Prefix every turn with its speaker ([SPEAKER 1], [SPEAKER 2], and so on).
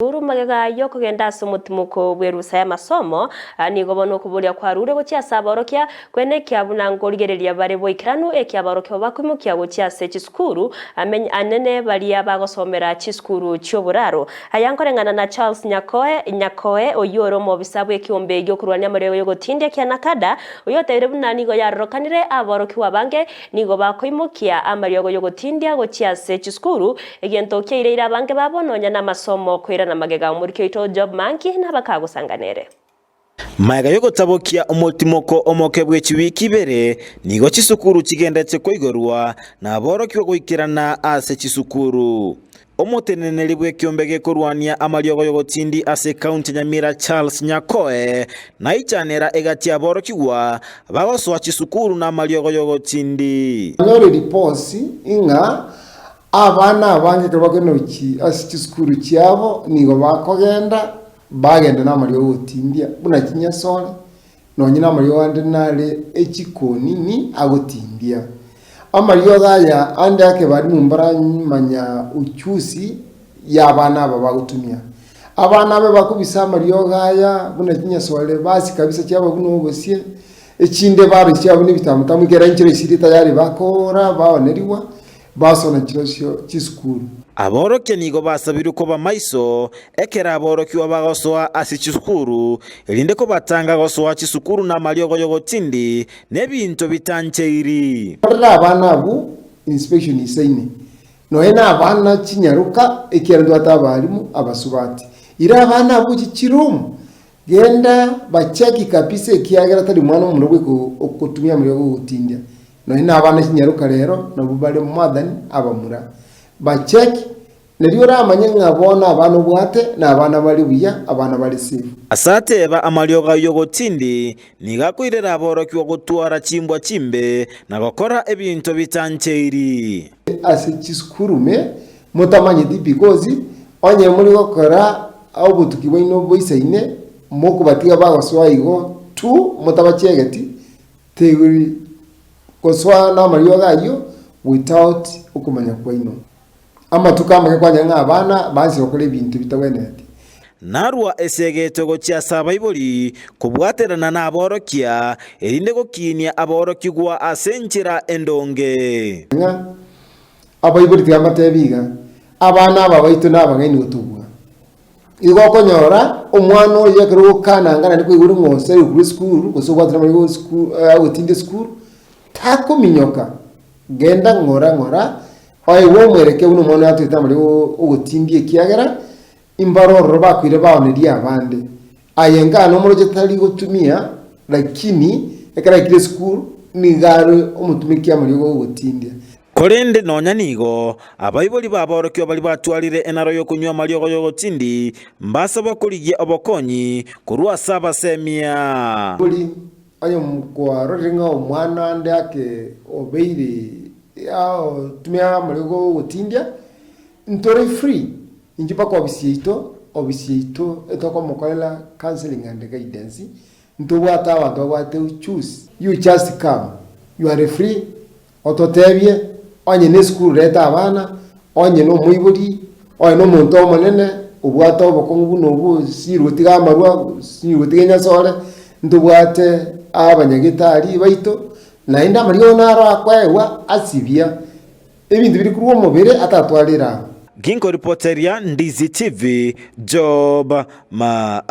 [SPEAKER 1] Uru magega yo kugenda somutimuko bwerusa ya masomo ni gobono kubulia kwa rure gochia saborokia kwene kya bunangorigereria bare boikiranu ekyabarokyo bakwimukia gochia se chiskuru anene bali abagosomera chiskuru cyoburaro ayankorengana na Charles Nyakoe oyoro mo bisabu ekiombe gyo kurwania marego yo gotinde kya nakada oyotere bunani go yarokanire aboroki wabange nigo bakwimukia amarego yo gotindia gochia se chiskuru egento kyeire abange babononya na masomo kwera na magega umurikyo ito job manki na bakagusanganere
[SPEAKER 2] Maiga yo gotabokia umutimoko omokebwe chiwiki bere nigo chisukuru kigendetse ko igorwa na aboroki goikirana ase chisukuru omuteneneri bwe kyombege kurwania amaryogo yo gotindi ase county Nyamira Charles Nyakoe na ichanera egati aboroki wa bagoswa chisukuru na amaryogo yo gotindi
[SPEAKER 3] nyore riposi inga abana abange kabakenoki asichiskuru cyabo nigo bakogenda bagenda namaryo gotindia buna kinyasole nonye namaryo wande nale ekikoni ni agotindia amaryo gaya ande ake bari mumbara manya ucyusi y'abana aba bagutumia abana abe bakubisa amaryo gaya buna kinyasole basi kabisa cyabo buno bosie ekinde bari cyabo nibitamutamwe gera incire shirita yari bakora baoneriwa basona kirosyo chiskuru
[SPEAKER 2] aboroke nigo basabira uko bamaiso ekera aboroki wabagosoa asi chiskuru elinde ko batanga gosoa chisukuru na maryogo yogotindi nebinto bitancheiri
[SPEAKER 3] abana bu inspection isaine no ena abana kinyaruka ekirando atabarimu abasubati ira abana bu kirumu genda bacheki kapise ekiyagera tali mwana umurwe ko okutumia maryogo gotindia no ina abana kinyaruka rero no bubale mwadani abamura bacheki neriyo ramanye ngabona abantu bwate na abana bali buya abana bali sifu
[SPEAKER 2] asate ba amaryoga yo gotindi nigakwirera aboroki wo gutwara chimbwa chimbe na gukora ebinto bitancheiri
[SPEAKER 3] ase chiskurume mutamanye because onye muri gukora au butukibwe no boisaine moko batiga bagoswaigo tu mutabachegeti teguri koswa na maryoga yo without ukumanya kwa ino ama tukama kwanya ng'abana bazi bakora ibintu bitagwenete
[SPEAKER 2] narwa esegeto gochia sabaiboli kubwaterana na aborokia erinde gokinia aboroki gwa asenchira endonge
[SPEAKER 3] abaiboli tiamatebiga abana aba baitu nabangeni gutubwa igokonyora omwana oyo yakero kana ngana ndiko iguru ngose iguru school gosobwatira muri school awutinde school takuminyoka genda ngora oye wo mwereke uno mwana yatwita muri ugutindie kiyagera imbaroro bakwire baoneria abande ayenga no muroje tali gutumia lakini ekara kire school ni garo omutumikia muri ugutindie
[SPEAKER 2] korende nonya nigo abaiboli baborokyo bali batwalire enaro yo kunywa maryogo yo gotindi mbasa bakurigie obokonyi kurwa saba semia
[SPEAKER 3] boli ayo mkwaro ringa omwana ande ake obeire yao tumia maryogo gotindia ntore free injipa kwa obisieito etoko mokolela counseling and guidance ntobwata abantu bwate choose you just come you are free ototebye onye ne school reta abana onye no muiburi onye no muntu omonene ubwata obokongu no bu sirutiga marwa sirutigenya sore ntobwate abanyagitari baito na inda mariyo naro akwewa asibia ebintu biri kuruwo mubere atatwalira
[SPEAKER 2] Ginko reporteria Ndizi TV Job ma